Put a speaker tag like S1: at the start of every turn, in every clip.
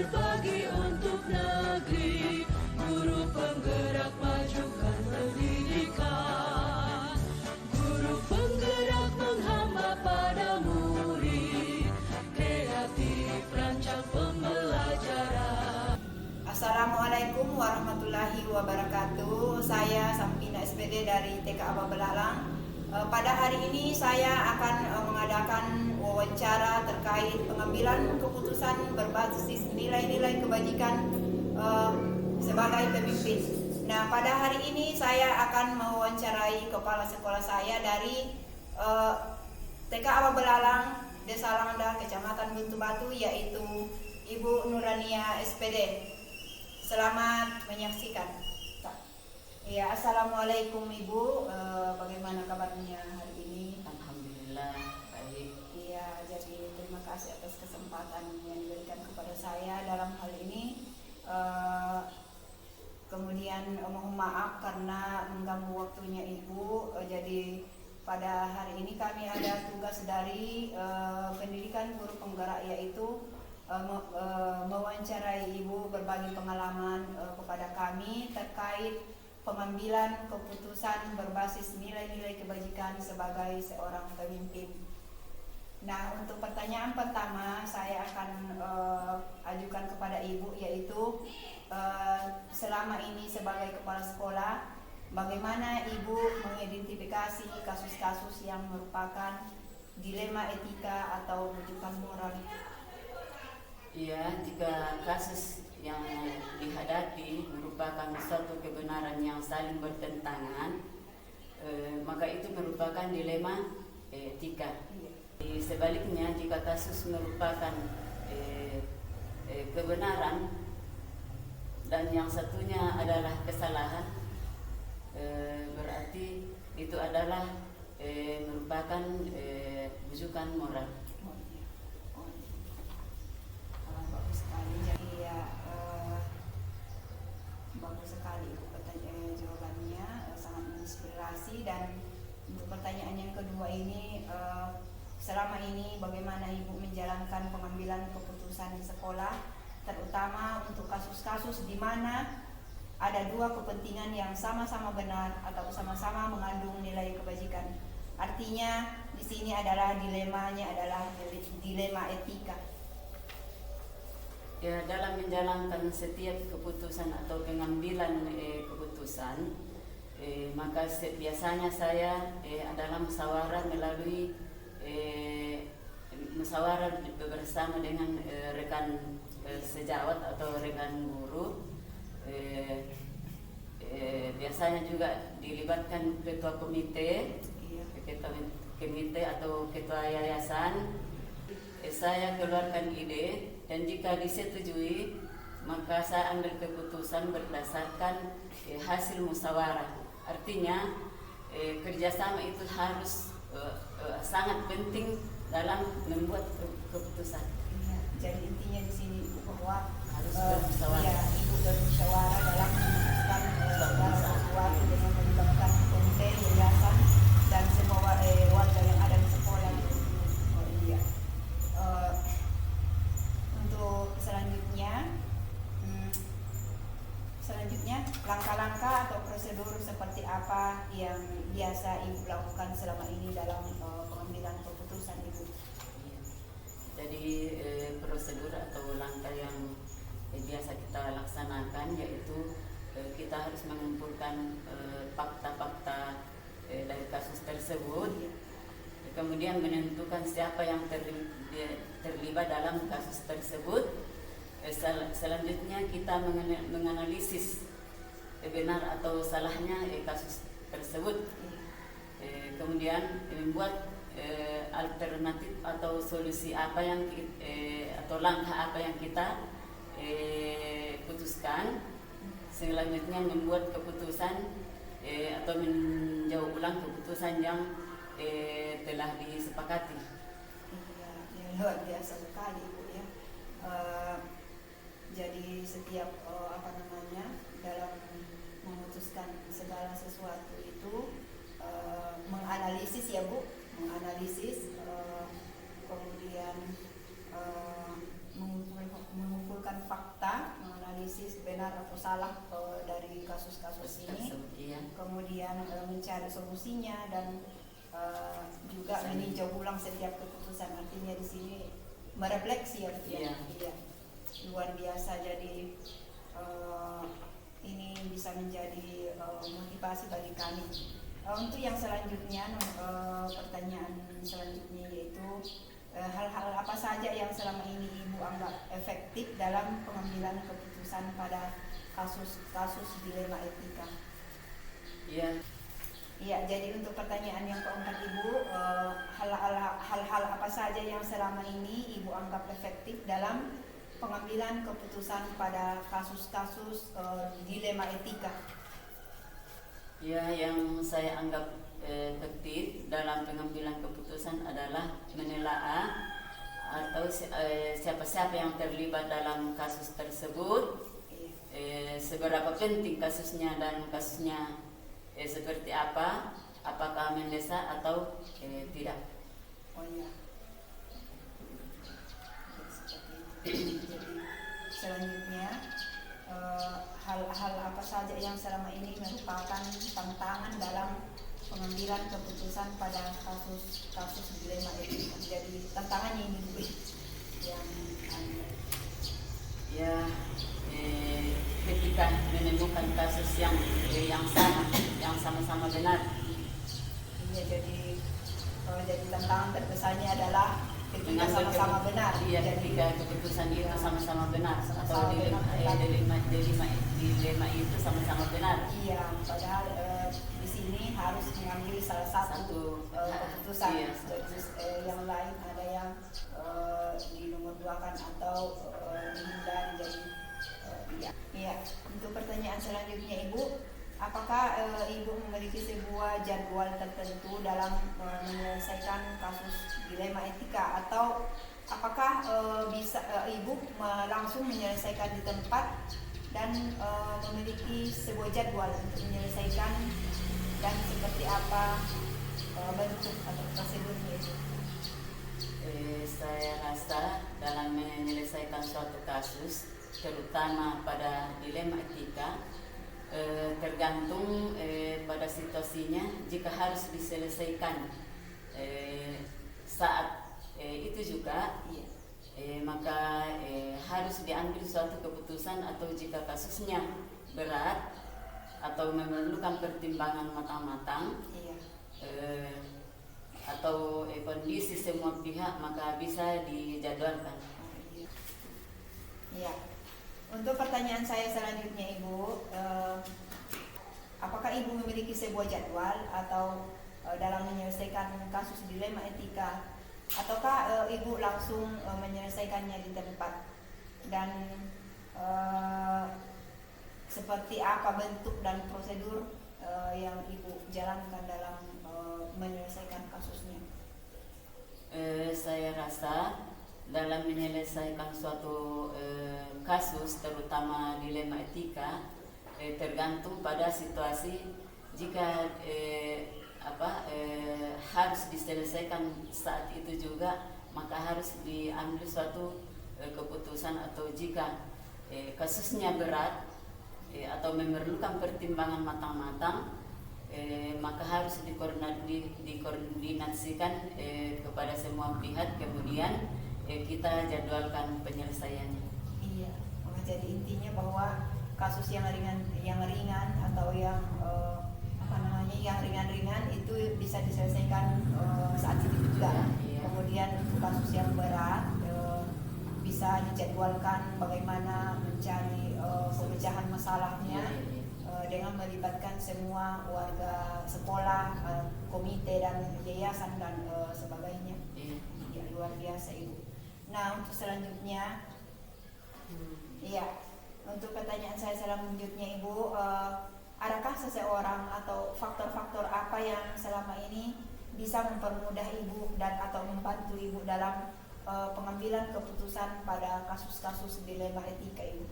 S1: berbagi untuk negeri, guru penggerak majukan pendidikan, guru penggerak menghamba pada murid, kreatif rancang pembelajaran.
S2: Assalamualaikum warahmatullahi wabarakatuh. Saya Sampina SPD dari TK Aba Belalang. Pada hari ini saya akan mengadakan wawancara terkait pengambilan keputusan berbasis nilai-nilai kebajikan sebagai pemimpin. Nah, pada hari ini saya akan mewawancarai kepala sekolah saya dari TK Aba Belalang, Desa Langda, Kecamatan Buntu Batu, yaitu Ibu Nurania SPD. Selamat menyaksikan. Ya, assalamualaikum Ibu. Bagaimana kabarnya hari ini?
S3: Alhamdulillah baik.
S2: Iya, jadi terima kasih atas kesempatan yang diberikan kepada saya dalam hal ini. Kemudian mohon maaf karena mengganggu waktunya Ibu. Jadi pada hari ini kami ada tugas dari pendidikan guru penggerak, yaitu mewawancarai Ibu, berbagi pengalaman kepada kami terkait pengambilan keputusan berbasis nilai-nilai kebajikan sebagai seorang pemimpin. Nah, untuk pertanyaan pertama saya akan ajukan kepada Ibu, yaitu selama ini sebagai kepala sekolah, bagaimana Ibu mengidentifikasi kasus-kasus yang merupakan dilema etika atau rujukan moral?
S3: Ya, jika kasus yang dihadapi merupakan suatu kebenaran yang saling bertentangan, maka itu merupakan dilema etika. Sebaliknya, jika kasus merupakan kebenaran dan yang satunya adalah kesalahan, berarti itu adalah merupakan rujukan moral.
S2: Bagus sekali. Jadi ya, bagus sekali jawabannya, sangat menginspirasi. Dan untuk pertanyaan yang kedua ini, selama ini bagaimana Ibu menjalankan pengambilan keputusan di sekolah, terutama untuk kasus-kasus di mana ada dua kepentingan yang sama-sama benar atau sama-sama mengandung nilai kebajikan. Artinya di sini adalah dilemanya adalah dilema etika.
S3: Ya, dalam menjalankan setiap keputusan atau pengambilan keputusan, maka biasanya saya adalah musyawarah melalui musyawarah bersama dengan rekan sejawat atau rekan guru. Biasanya juga dilibatkan ketua komite atau ketua yayasan. Saya keluarkan ide, dan jika disetujui maka saya ambil keputusan berdasarkan hasil musyawarah. Artinya kerjasama itu harus sangat penting dalam membuat keputusan.
S2: Ya, jadi intinya di sini Ibu bahwa
S3: harus bermusyawarah.
S2: Ibu bermusyawarah dalam memutuskan segala sesuatu dengan melibatkan komite, yayasan, dan semua warga yang ada di sekolah. Oh iya. Untuk selanjutnya langkah-langkah atau prosedur seperti apa yang biasa Ibu lakukan selama ini dalam pengambilan keputusan Ibu?
S3: Jadi prosedur atau langkah yang biasa kita laksanakan yaitu kita harus mengumpulkan fakta-fakta dari kasus tersebut, kemudian menentukan siapa yang terlibat dalam kasus tersebut. Selanjutnya kita menganalisis benar atau salahnya kasus tersebut, kemudian membuat alternatif atau solusi apa yang atau langkah apa yang kita putuskan. Selanjutnya membuat keputusan atau menjawab ulang keputusan yang telah disepakati.
S2: Ya, luar biasa sekali Bu ya. Jadi setiap dalam memutuskan segala sesuatu itu menganalisis ya Bu, menganalisis kemudian mengumpulkan mengumpulkan fakta, menganalisis benar atau salah dari kasus-kasus ini,
S3: Iya.
S2: kemudian mencari solusinya dan juga meninjau ulang setiap keputusan. Artinya di sini merefleksi ya,
S3: Iya.
S2: Iya. Luar biasa. Jadi ini bisa menjadi motivasi bagi kami. Untuk yang selanjutnya, pertanyaan selanjutnya yaitu hal-hal apa saja yang selama ini Ibu anggap efektif dalam pengambilan keputusan pada kasus-kasus dilema etika?
S3: Iya.
S2: Iya, jadi untuk pertanyaan yang keempat Ibu, hal-hal apa saja yang selama ini Ibu anggap efektif dalam pengambilan keputusan pada kasus-kasus dilema etika?
S3: Ya, yang saya anggap efektif dalam pengambilan keputusan adalah menelaah atau siapa-siapa yang terlibat dalam kasus tersebut, seberapa penting kasusnya dan kasusnya seperti apa, apakah mendesak atau tidak.
S2: Oh iya. Jadi selanjutnya hal-hal apa saja yang selama ini merupakan tantangan dalam pengambilan keputusan pada kasus dilema etika. Jadi tantangannya ini Bu yang
S3: Ya, ketika menemukan kasus yang sama-sama benar.
S2: Iya, jadi tantangan terbesarnya adalah ketika sama-sama benar.
S3: Iya,
S2: Jadi,
S3: ketika keputusan itu sama-sama benar
S2: Sama-sama
S3: atau
S2: benar.
S3: dilema itu sama-sama benar.
S2: Iya, padahal di sini harus mengambil salah satu keputusan.
S3: Iya.
S2: Terus yang lain ada yang dinomorduakan atau dihindari. Jadi iya. Untuk pertanyaan selanjutnya Ibu, apakah Ibu memiliki sebuah jadwal tertentu dalam menyelesaikan kasus dilema etika, atau apakah bisa Ibu langsung menyelesaikan di tempat dan memiliki sebuah jadwal untuk menyelesaikan, dan seperti apa bentuk atau prosedurnya itu?
S3: Saya rasa dalam menyelesaikan suatu kasus, terutama pada dilema etika, tergantung pada situasinya. Jika harus diselesaikan saat itu juga, maka harus diambil suatu keputusan, atau jika kasusnya berat atau memerlukan pertimbangan matang-matang, atau kondisi semua pihak, maka bisa dijadwalkan.
S2: Iya. Untuk pertanyaan saya selanjutnya Ibu, apakah Ibu memiliki sebuah jadwal atau dalam menyelesaikan kasus dilema etika, ataukah Ibu langsung menyelesaikannya di tempat, dan seperti apa bentuk dan prosedur yang Ibu jalankan dalam menyelesaikan kasusnya?
S3: Saya rasa dalam menyelesaikan suatu kasus, terutama dilema etika, tergantung pada situasi. Jika harus diselesaikan saat itu juga, maka harus diambil suatu keputusan. Atau jika kasusnya berat atau memerlukan pertimbangan matang-matang, maka harus dikoordinasikan kepada semua pihak, kemudian kita jadwalkan penyelesaiannya.
S2: Iya, jadi intinya bahwa kasus yang ringan atau yang yang ringan itu bisa diselesaikan saat itu juga.
S3: Iya.
S2: Kemudian untuk kasus yang berat bisa dijadwalkan bagaimana mencari pemecahan masalahnya dengan melibatkan semua warga sekolah, komite dan yayasan dan sebagainya. Ya, luar biasa Ibu. Nah, untuk selanjutnya, untuk pertanyaan saya selanjutnya Ibu, adakah seseorang atau faktor-faktor apa yang selama ini bisa mempermudah Ibu dan atau membantu Ibu dalam pengambilan keputusan pada kasus-kasus dilema etika Ibu?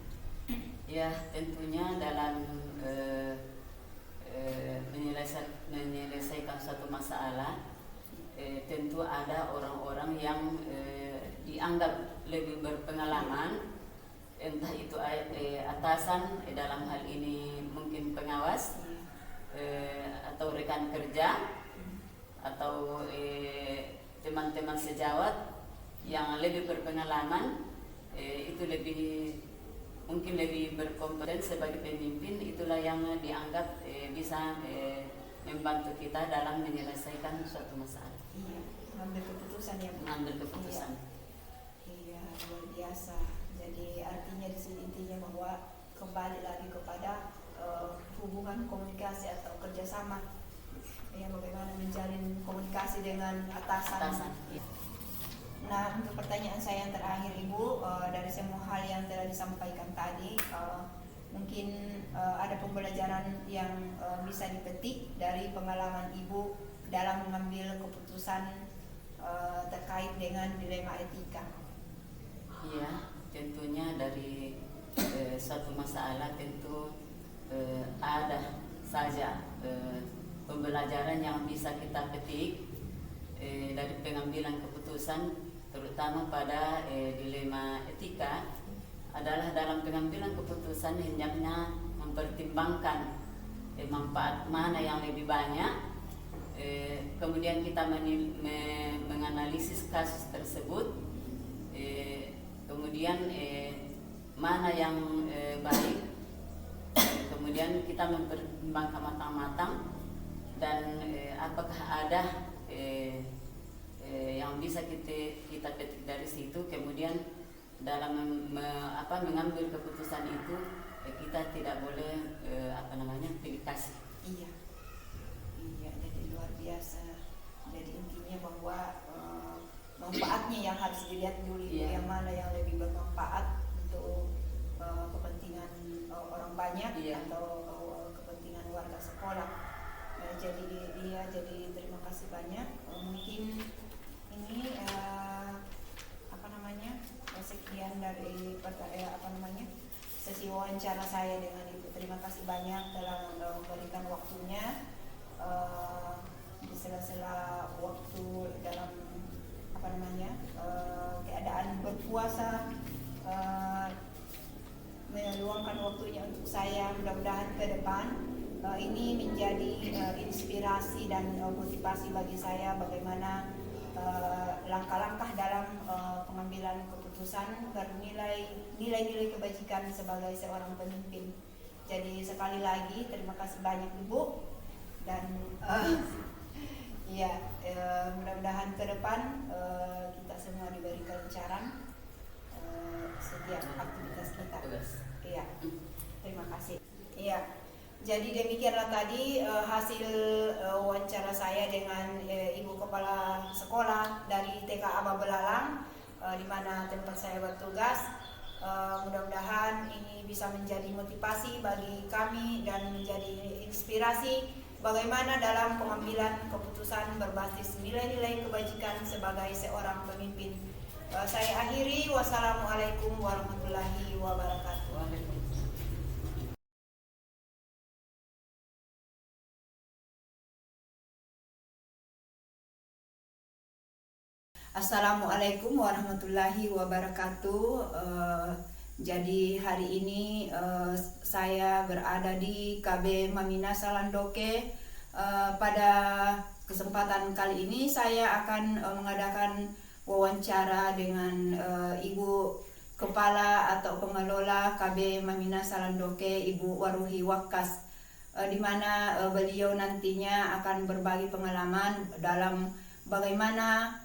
S3: Ya, tentunya dalam menyelesaikan suatu masalah, tentu ada orang-orang yang dianggap lebih berpengalaman entah itu atasan, dalam hal ini mungkin pengawas, atau rekan kerja, atau teman-teman sejawat yang lebih berpengalaman, itu mungkin lebih berkompeten sebagai pemimpin. Itulah yang dianggap bisa membantu kita dalam menyelesaikan suatu masalah.
S2: Iya, mengambil keputusan ya Bu.
S3: Mengambil keputusan.
S2: Iya, luar biasa. Jadi artinya di sini intinya bahwa kembali lagi kepada hubungan komunikasi atau kerjasama. Ya, bagaimana menjalin komunikasi dengan atasan.
S3: Iya.
S2: Nah, untuk pertanyaan saya yang terakhir Ibu, dari semua hal yang telah disampaikan tadi, mungkin ada pembelajaran yang bisa dipetik dari pengalaman Ibu dalam mengambil keputusan terkait dengan dilema etika.
S3: Iya, tentunya dari suatu masalah tentu ada saja pembelajaran yang bisa kita petik dari pengambilan keputusan, terutama pada dilema etika, adalah dalam pengambilan keputusan hendaknya mempertimbangkan manfaat mana yang lebih banyak, kemudian kita menganalisis kasus tersebut, kemudian mana yang baik, kemudian kita mempertimbangkan matang-matang, dan apakah ada yang bisa kita petik dari situ. Kemudian dalam mengambil keputusan itu kita tidak boleh pilih kasih.
S2: Iya, jadi luar biasa. Jadi intinya bahwa manfaatnya yang harus dilihat dulu,
S3: Iya.
S2: yang mana yang lebih bermanfaat untuk kepentingan orang banyak,
S3: Iya.
S2: atau kepentingan warga sekolah. Jadi terima kasih banyak. Mungkin ini sekian dari sesi wawancara saya dengan Ibu. Terima kasih banyak telah memberikan waktunya di sela-sela waktu dalam keadaan berpuasa, meluangkan waktunya untuk saya. Mudah-mudahan ke depan ini menjadi inspirasi dan motivasi bagi saya bagaimana langkah-langkah dalam pengambilan keputusan bernilai nilai-nilai kebajikan sebagai seorang pemimpin. Jadi sekali lagi terima kasih banyak Ibu, dan mudah-mudahan ke depan kita semua diberi kelancaran setiap aktivitas kita. Iya, terima kasih. Iya. Jadi demikianlah tadi hasil wawancara saya dengan Ibu Kepala Sekolah dari TK Aba Belalang, di mana tempat saya bertugas. Mudah-mudahan ini bisa menjadi motivasi bagi kami dan menjadi inspirasi bagaimana dalam pengambilan keputusan berbasis nilai-nilai kebajikan sebagai seorang pemimpin. Saya akhiri, wassalamualaikum warahmatullahi wabarakatuh. Assalamualaikum warahmatullahi wabarakatuh. Jadi hari ini saya berada di KB Mamina Salandoke. Pada kesempatan kali ini saya akan mengadakan wawancara dengan Ibu Kepala atau Pengelola KB Mamina Salandoke, Ibu Waruhi Wakas, di mana beliau nantinya akan berbagi pengalaman dalam bagaimana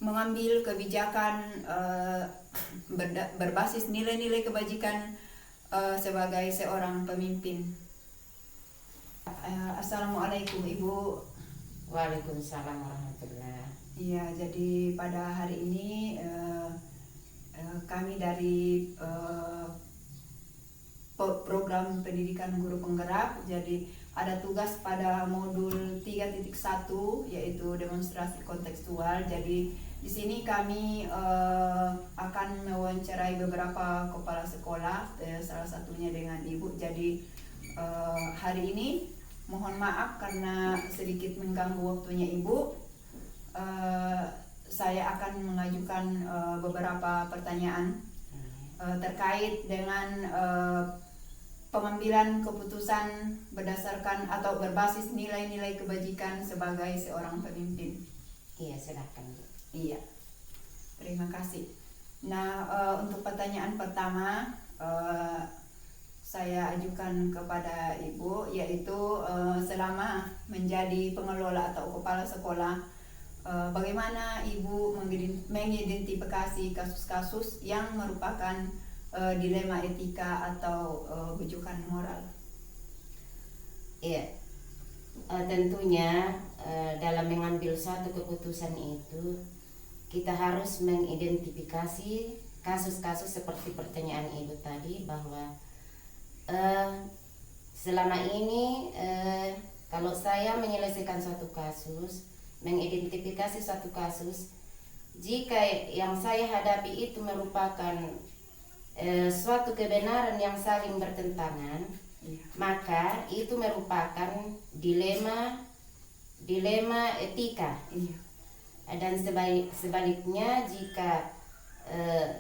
S2: mengambil kebijakan berbasis nilai-nilai kebajikan sebagai seorang pemimpin. Assalamualaikum Ibu.
S4: Waalaikumsalam warahmatullahi.
S2: Iya, jadi pada hari ini kami dari program pendidikan guru penggerak, jadi ada tugas pada modul 3.1 yaitu demonstrasi kontekstual. Jadi di sini kami akan mewawancarai beberapa kepala sekolah, salah satunya dengan Ibu. Jadi hari ini mohon maaf karena sedikit mengganggu waktunya Ibu. saya akan mengajukan beberapa pertanyaan terkait dengan pengambilan keputusan berdasarkan atau berbasis nilai-nilai kebajikan sebagai seorang pemimpin.
S4: Iya, silakan Bu.
S2: Iya, terima kasih. Nah, untuk pertanyaan pertama saya ajukan kepada Ibu, yaitu selama menjadi pengelola atau kepala sekolah, bagaimana Ibu mengidentifikasi kasus-kasus yang merupakan dilema etika atau bujukan moral?
S4: Iya, tentunya dalam mengambil suatu keputusan itu kita harus mengidentifikasi kasus-kasus seperti pertanyaan Ibu tadi, bahwa selama ini kalau saya menyelesaikan suatu kasus, mengidentifikasi suatu kasus, jika yang saya hadapi itu merupakan suatu kebenaran yang saling bertentangan, maka itu merupakan dilema etika. Dan sebaliknya, jika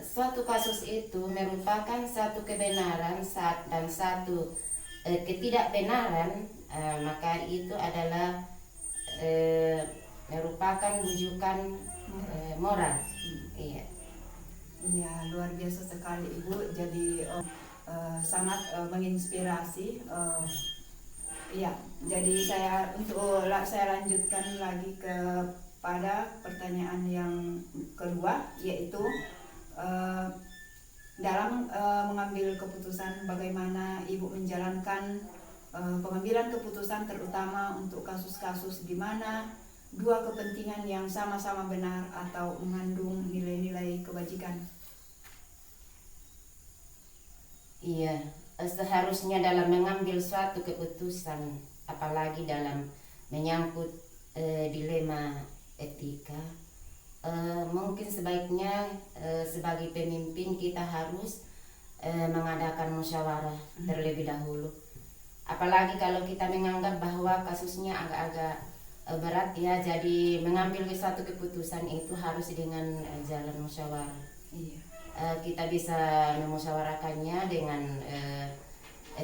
S4: suatu kasus itu merupakan satu kebenaran dan satu ketidakbenaran, maka itu adalah merupakan rujukan moral. Iya.
S2: Iya, luar biasa sekali Ibu. Jadi sangat menginspirasi. Iya, jadi saya lanjutkan lagi kepada pertanyaan yang kedua, yaitu dalam mengambil keputusan, bagaimana Ibu menjalankan pengambilan keputusan, terutama untuk kasus-kasus di mana dua kepentingan yang sama-sama benar atau mengandung nilai-nilai kebajikan.
S4: Iya, seharusnya dalam mengambil suatu keputusan, apalagi dalam menyangkut dilema etika, mungkin sebaiknya sebagai pemimpin kita harus mengadakan musyawarah terlebih dahulu. Apalagi kalau kita menganggap bahwa kasusnya agak-agak berat ya, jadi mengambil suatu keputusan itu harus dengan jalan musyawarah.
S2: Iya.
S4: Kita bisa memusyawarahkannya dengan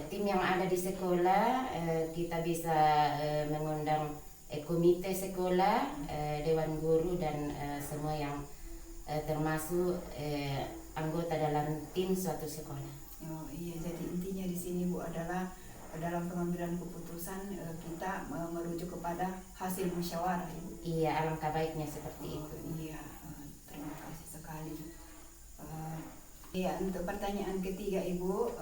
S4: tim yang ada di sekolah. Kita bisa mengundang komite sekolah, dewan guru, dan semua yang termasuk anggota dalam tim suatu sekolah.
S2: Oh iya, jadi intinya di sini Bu adalah dalam pengambilan keputusan kita merujuk kepada hasil musyawarah, Ibu.
S4: Iya, alangkah baiknya seperti itu.
S2: Iya, terima kasih sekali. Iya, untuk pertanyaan ketiga Ibu,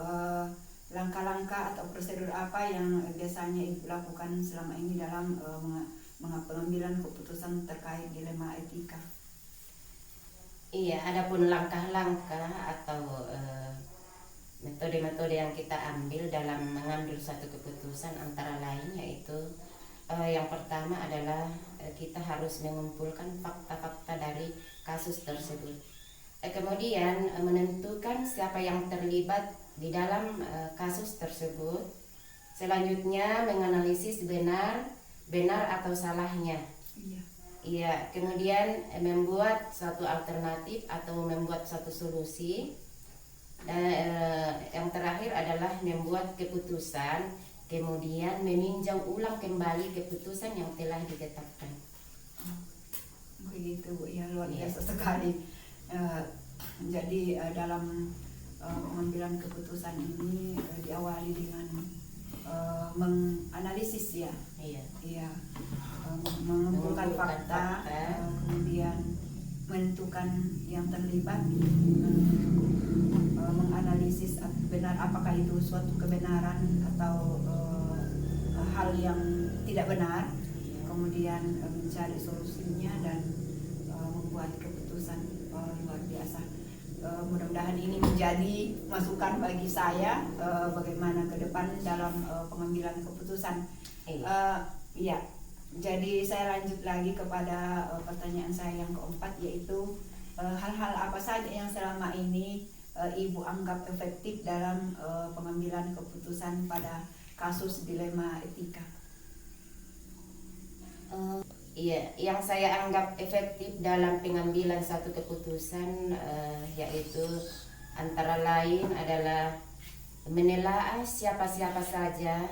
S2: langkah-langkah atau prosedur apa yang biasanya Ibu lakukan selama ini dalam pengambilan keputusan terkait dilema etika?
S4: Iya, adapun langkah-langkah atau metode-metode yang kita ambil dalam mengambil suatu keputusan antara lain, yaitu yang pertama adalah kita harus mengumpulkan fakta-fakta dari kasus tersebut. Kemudian menentukan siapa yang terlibat di dalam kasus tersebut. Selanjutnya menganalisis benar atau salahnya. Iya, kemudian membuat suatu alternatif atau membuat suatu solusi. Dan yang terakhir adalah membuat keputusan, kemudian meninjau ulang kembali keputusan yang telah ditetapkan.
S2: Begitu Bu, ya luar biasa sekali. Jadi dalam pengambilan keputusan ini diawali dengan menganalisis ya. Iya. Mengumpulkan fakta, kemudian menentukan yang terlibat, menganalisis benar apakah itu suatu kebenaran atau hal yang tidak benar, kemudian mencari solusinya dan membuat keputusan. Luar biasa. Mudah-mudahan ini menjadi masukan bagi saya bagaimana ke depan dalam pengambilan keputusan. Ya, jadi saya lanjut lagi kepada pertanyaan saya yang keempat, yaitu hal-hal apa saja yang selama ini Ibu anggap efektif dalam pengambilan keputusan pada kasus dilema etika?
S4: Iya, yang saya anggap efektif dalam pengambilan satu keputusan yaitu antara lain adalah menelaah siapa-siapa saja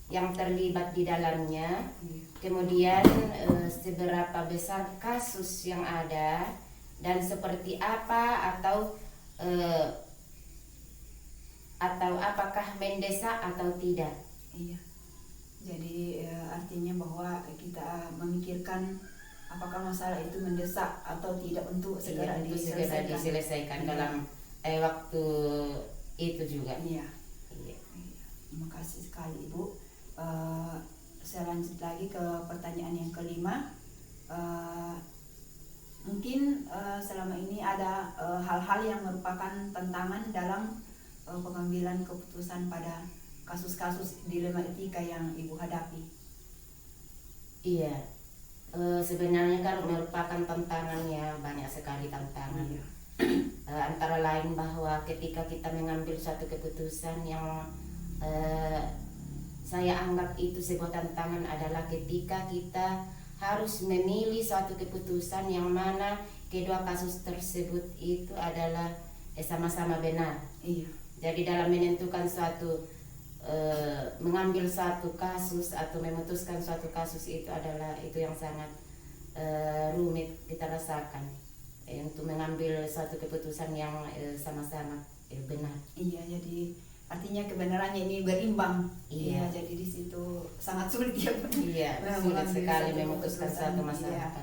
S4: yang terlibat di dalamnya, kemudian seberapa besar kasus yang ada dan seperti apa atau apakah mendesak atau tidak.
S2: Iya. Jadi artinya bahwa kita memikirkan apakah masalah itu mendesak atau tidak untuk segera
S4: Untuk segera diselesaikan
S2: Iya.
S4: dalam waktu itu juga.
S2: Iya.
S4: Iya.
S2: Terima kasih sekali Ibu. Saya lanjut lagi ke pertanyaan yang kelima. Mungkin selama ini ada hal-hal yang merupakan tantangan dalam pengambilan keputusan pada kasus-kasus dilema etika yang Ibu hadapi.
S4: Iya, sebenarnya kan merupakan tantangannya, banyak sekali tantangan.
S2: Iya.
S4: Antara lain bahwa ketika kita mengambil suatu keputusan yang saya anggap itu sebuah tantangan adalah ketika kita harus memilih suatu keputusan yang mana kedua kasus tersebut itu adalah sama-sama benar.
S2: Iya.
S4: Jadi dalam menentukan suatu mengambil suatu kasus atau memutuskan suatu kasus itu adalah itu yang sangat rumit kita rasakan untuk mengambil suatu keputusan yang sama-sama benar.
S2: Iya, jadi artinya kebenarannya ini berimbang.
S4: Iya.
S2: Jadi di situ sangat sulit ya.
S4: Iya, sulit sekali memutuskan suatu masalah.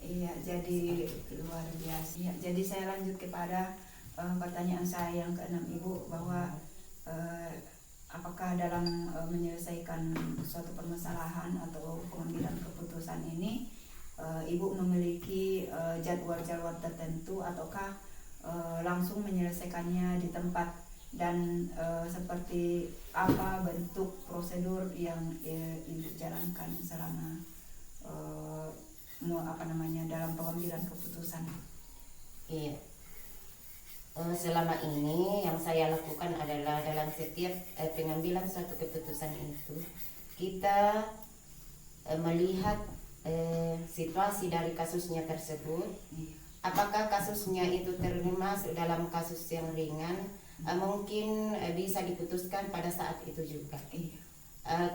S2: Iya, jadi luar biasa. Iya, jadi saya lanjut kepada pertanyaan saya yang keenam Ibu, bahwa apakah dalam menyelesaikan suatu permasalahan atau pengambilan keputusan ini Ibu memiliki jadwal-jadwal tertentu ataukah langsung menyelesaikannya di tempat, dan seperti apa bentuk prosedur yang Ibu jalankan selama dalam pengambilan keputusan?
S4: Iya. Selama ini yang saya lakukan adalah dalam setiap pengambilan suatu keputusan itu kita melihat situasi dari kasusnya tersebut. Apakah kasusnya itu termasuk dalam kasus yang ringan, mungkin bisa diputuskan pada saat itu juga.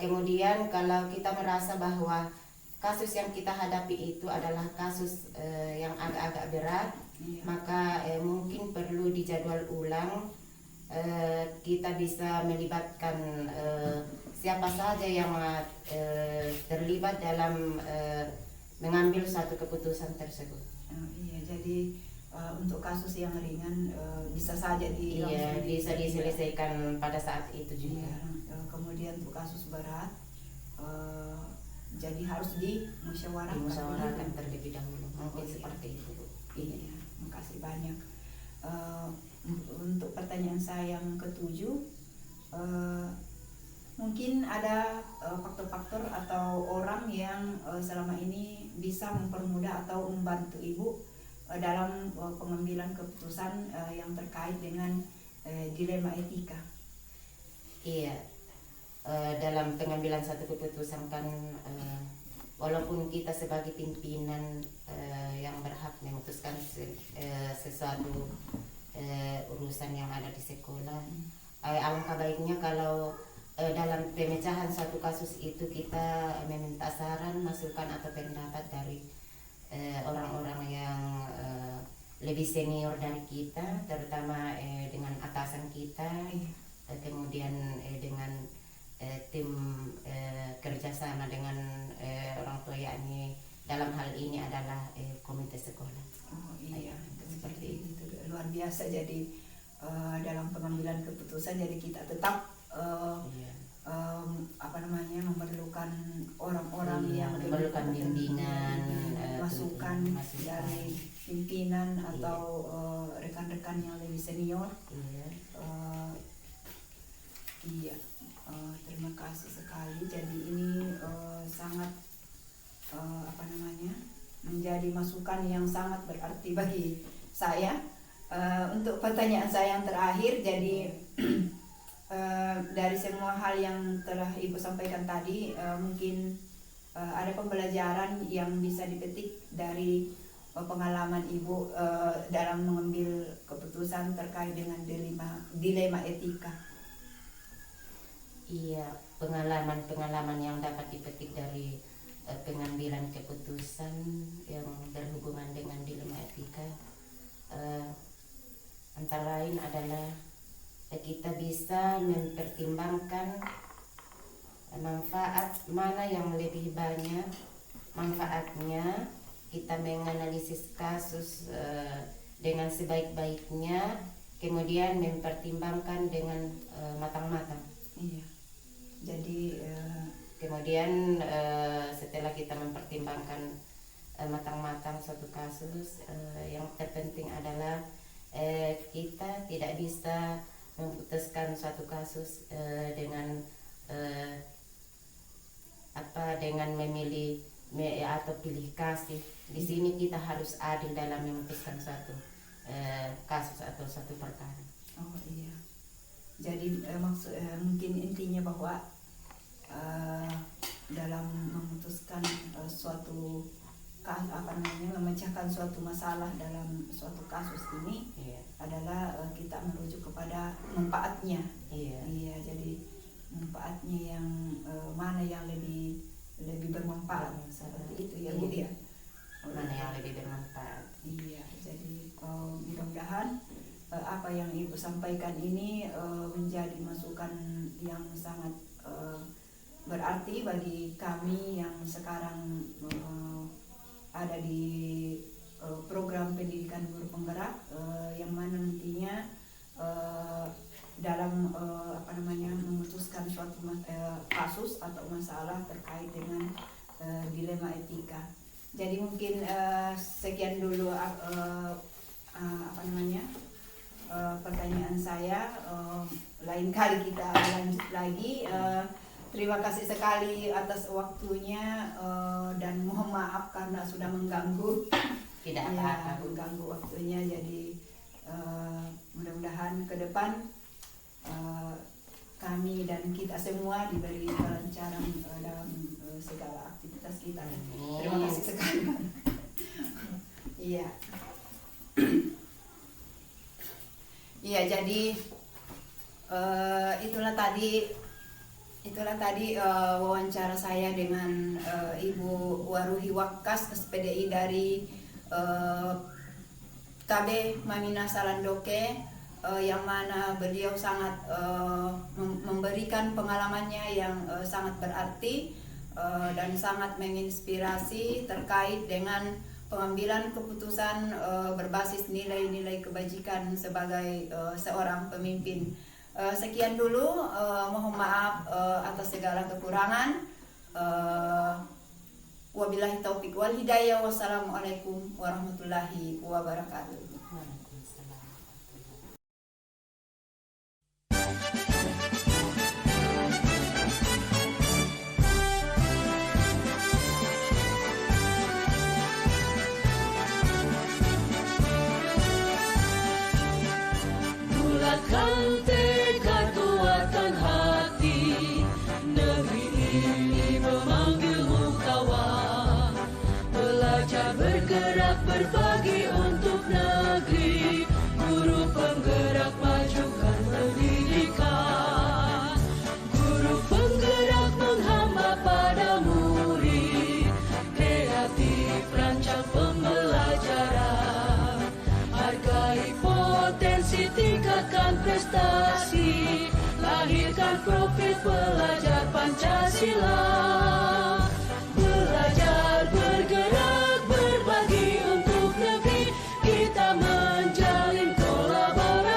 S4: Kemudian kalau kita merasa bahwa kasus yang kita hadapi itu adalah kasus yang agak-agak berat, maka mungkin perlu dijadwal ulang. Kita bisa melibatkan siapa saja yang terlibat dalam mengambil suatu keputusan tersebut.
S2: Iya, jadi untuk kasus yang ringan bisa saja
S4: bisa diselesaikan pada saat itu juga.
S2: Kemudian untuk kasus berat jadi harus dimusyawarahkan
S4: terlebih dahulu. Mungkin seperti itu.
S2: Iya, makasih banyak. Untuk pertanyaan saya yang ketujuh, mungkin ada faktor-faktor atau orang yang selama ini bisa mempermudah atau membantu Ibu dalam pengambilan keputusan yang terkait dengan dilema etika.
S4: Iya, dalam pengambilan satu keputusan kan walaupun kita sebagai pimpinan yang berhak memutuskan sesuatu urusan yang ada di sekolah, alangkah baiknya kalau dalam pemecahan satu kasus itu kita meminta saran, masukan atau pendapat dari orang-orang yang lebih senior dari kita, terutama dengan atasan kita, kemudian dengan tim kerjasama dengan orang tua, yakni dalam hal ini adalah komite sekolah.
S2: Iya, seperti itu luar biasa. Jadi dalam pengambilan keputusan, jadi kita tetap memerlukan orang-orang yang
S4: memerlukan bimbingan,
S2: masukan dari pimpinan atau rekan-rekan yang lebih senior. Terima kasih sekali. Jadi ini sangat menjadi masukan yang sangat berarti bagi saya. Untuk pertanyaan saya yang terakhir, jadi dari semua hal yang telah Ibu sampaikan tadi, mungkin ada pembelajaran yang bisa dipetik dari pengalaman Ibu dalam mengambil keputusan terkait dengan dilema etika.
S4: Iya, pengalaman-pengalaman yang dapat dipetik dari pengambilan keputusan yang berhubungan dengan dilema etika antara lain adalah kita bisa mempertimbangkan manfaat mana yang lebih banyak manfaatnya. Kita menganalisis kasus dengan sebaik-baiknya, kemudian mempertimbangkan dengan matang-matang.
S2: Iya. Jadi
S4: Kemudian setelah kita mempertimbangkan matang-matang suatu kasus, yang terpenting adalah kita tidak bisa memutuskan suatu kasus dengan memilih atau pilih kasih. Di sini kita harus adil dalam memutuskan suatu kasus atau suatu perkara.
S2: Oh iya. Jadi mungkin intinya bahwa dalam memutuskan suatu memecahkan suatu masalah dalam suatu kasus ini adalah kita merujuk kepada manfaatnya. Iya, jadi manfaatnya yang mana yang lebih bermanfaat seperti itu ya Bu ya.
S4: Mana yang lebih bermanfaat.
S2: Iya, jadi mudah-mudahan apa yang Ibu sampaikan ini menjadi masukan yang sangat berarti bagi kami yang sekarang ada di program pendidikan guru penggerak, yang mana nantinya dalam memutuskan suatu kasus atau masalah terkait dengan dilema etika. Jadi mungkin sekian dulu pertanyaan saya. Lain kali kita lanjut lagi. Terima kasih sekali atas waktunya dan mohon maaf karena sudah mengganggu.
S4: Tidak apa-apa,
S2: mengganggu waktunya. Jadi mudah-mudahan ke depan kami dan kita semua diberi kelancaran dalam segala aktivitas kita. Terima kasih sekali. Iya. Iya, jadi itulah tadi wawancara saya dengan Ibu Waruhi Wakas SPDI dari KB Mamina Salandoke, yang mana beliau sangat memberikan pengalamannya yang sangat berarti dan sangat menginspirasi terkait dengan pengambilan keputusan berbasis nilai-nilai kebajikan sebagai seorang pemimpin. Sekian dulu, mohon maaf atas segala kekurangan. Wabillahi taufik wal hidayah. Wassalamualaikum warahmatullahi wabarakatuh.
S1: Bulatkan tekad, kuatkan hati, negeri ini memanggilmu kawan. Belajar bergerak berbagi untuk negeri, guru penggerak majukan pendidikan. Guru penggerak menghamba pada murid, kreatif rancang pembelajaran. Hargai potensi, tingkatkan prestasi, lahirkan profil pelajar Pancasila.